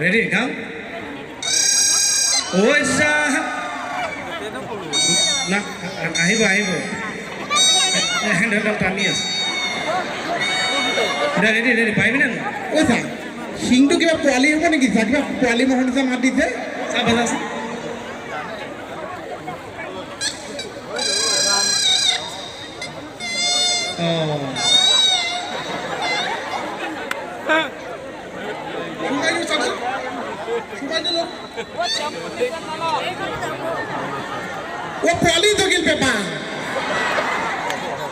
ready কাম ঐ না আহিব আহিব টানি আছে ৰেডি ৰেডি পাৰিবি নে ঐ চা শিংটো কিবা পোৱালি হ'ব নেকি চা কিবা পোৱালি মহৰ নিচিনা মাত দিছে চা বজাচোন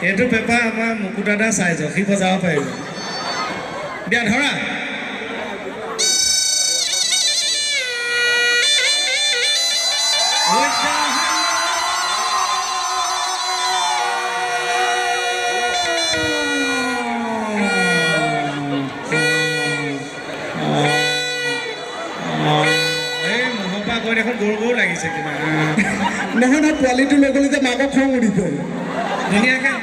এইটো পেপাৰ আমাৰ মুকুতাদা চাইজ সি বজাব পাৰিব দিয়া ধৰা দেখোন গৰু গৰু লাগিছে কিবা নহয় নহয় পোৱালিটো লৈ গ'লে যে মাকক খং উঠিছে ধুনীয়াকৈ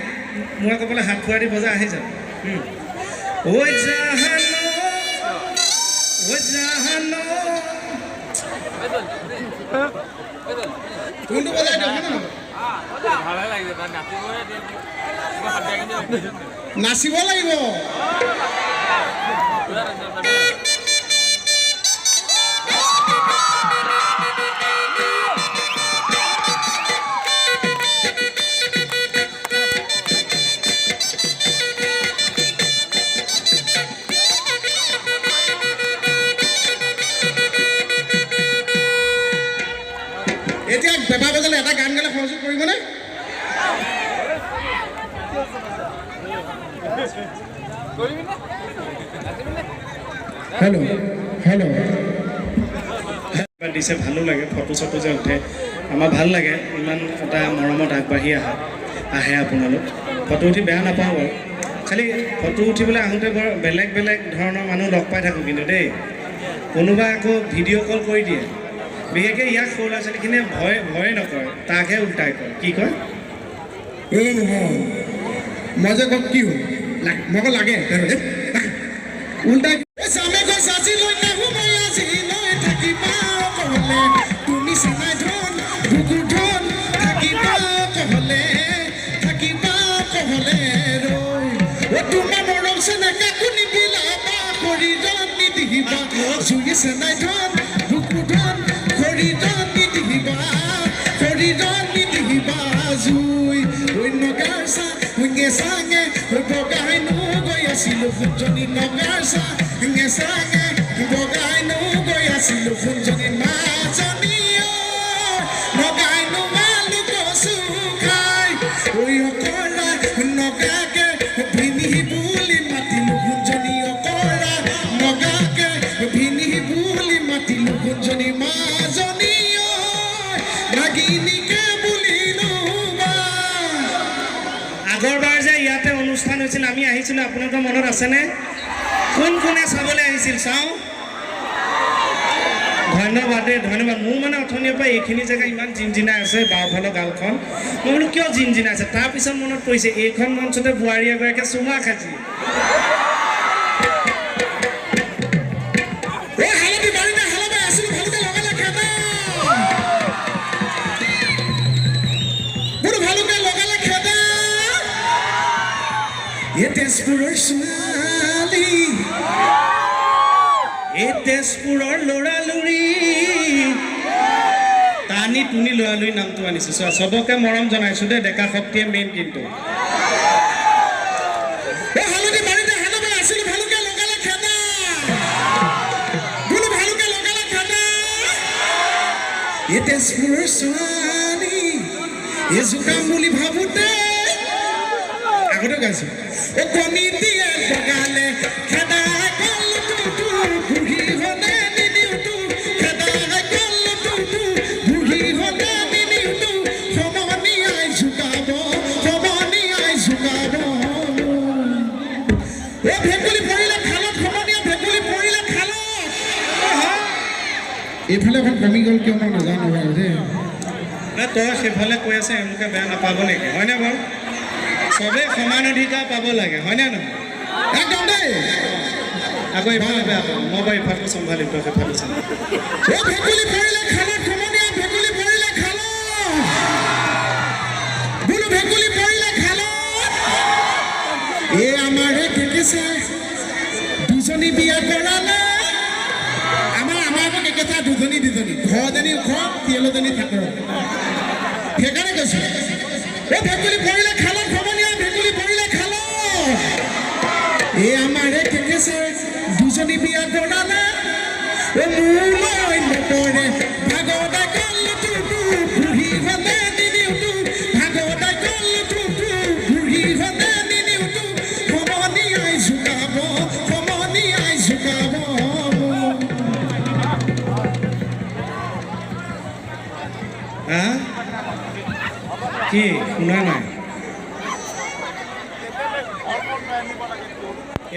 মই ক'বলৈ হাত খুৱাই দি বজাই আহি যাম ঐ জাহানো কোনটো বজাই দিয়ক নাচিব লাগিব এতিয়া বেবা বজালে এটা গান গালে সহযোগ কৰিবনে হেল্ল' হেল্ল' দিছে ভালো লাগে ফটো চটো যে উঠে আমাৰ ভাল লাগে ইমান এটা মৰমত আগবাঢ়ি আহে আপোনালোক ফটো উঠি বেয়া নাপাওঁ বাৰু খালি ফটো উঠিবলৈ আহোঁতে বৰ বেলেগ বেলেগ ধৰণৰ মানুহ লগ পাই থাকোঁ কিন্তু দেই কোনোবাই আকৌ ভিডিঅ' কল কৰি দিয়ে বিশেষকৈ ইয়াক সৰু ল'ৰা ছোৱালীখিনিয়ে ভয়ে নকৰে তাকহে উল্টাই কয় কি কয় এই নহয় মই যে কওক কি হ'ল মোক লাগে উল্টাই Funjoni nogarsa ngesange bogai no goyasilu funjoni majoniyo nogai no malu kosukai oi okola nogake bini buli matilu funjoni okola nogake bini buli matilu funjoni majoniyo nagini ke bulilu ba আগৰবাৰ যে ইয়াতে অনুষ্ঠান হৈছিল আমি আহিছিলোঁ আপোনালোকৰ মনত আছেনে কোন কোনে চাবলৈ আহিছিল চাওঁ ধন্যবাদ দেই ধন্যবাদ মোৰ মানে অথনিৰ পৰা এইখিনি জেগা ইমান জিনজিনাই আছে বাওঁফালৰ গাঁওখন মই বোলো কিয় জিনজিনাই আছে তাৰপিছত মনত পৰিছে এইখন মঞ্চতে বোৱাৰী এগৰাকীয়ে চুমা খাইছিল তেজপুৰৰ ল'ৰালৰি টানি টুনি ল'ৰালৰি নামটো আনিছোঁ চবকে মৰম জনাইছোঁ দেই ডেকা শক্তিয়ে মেইন কিন্তু তেজপুৰৰ ছোৱালী এই জোকাম বুলি ভাবোতে আগতে গাইছোঁ কণী দিয়ে বগালে খেদা এইফালে এখন কমি গ'ল কিয় মই নাজানো বাৰু দেই তই সেইফালে কৈ আছে এওঁলোকে বেয়া নাপাব নেকি হয়নে বাৰু চবেই সমান অধিকাৰ পাব লাগে হয়নে নহয় একদম দেই আকৌ এইফালে বেয়া পাওঁ মই বাৰু ইফালটো চম্ভালিম তই সেইফালে চাম অ ভেকুলী পৰিলে খালত সমনীয়া ভেকুলী পৰিলে খালত বোলো ভেকুলী পৰিলে খালত এই আমাৰে কেকেচা দুজনী বিয়া কৰা না আমাৰ আকৌ কেকেচা দুজনী ঘৰজনী ওখ তিয়েলজনী থাকৰ সেইকাৰণে কৈছোঁ এই ভেকুলী পৰিলে খালত সমনীয়া ভেকুলী পৰিলে খালত এই আমাৰে কেকেচা দুজনী বিয়া কৰা না ও মোলৈ নপৰে ভাগৱতা কলটো বুঢ়ী হ'লে নিনিওটো ভাগৱতা কলটো বুঢ়ী হ'লে নিনিওটো সমনীয়াই জোকাব হা কি শুনা নাই